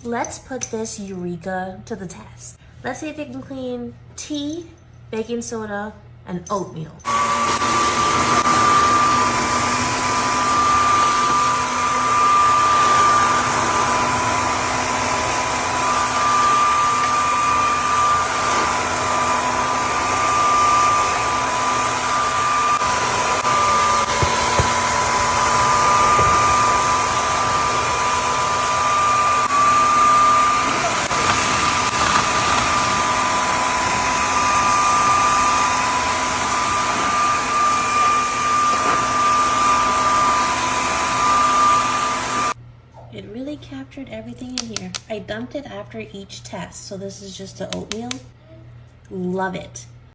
Let's put this Eureka to the test. Let's see if it can clean tea, baking soda, and oatmeal. It really captured everything in here. I dumped it after each test, so this is just the oatmeal. Love it.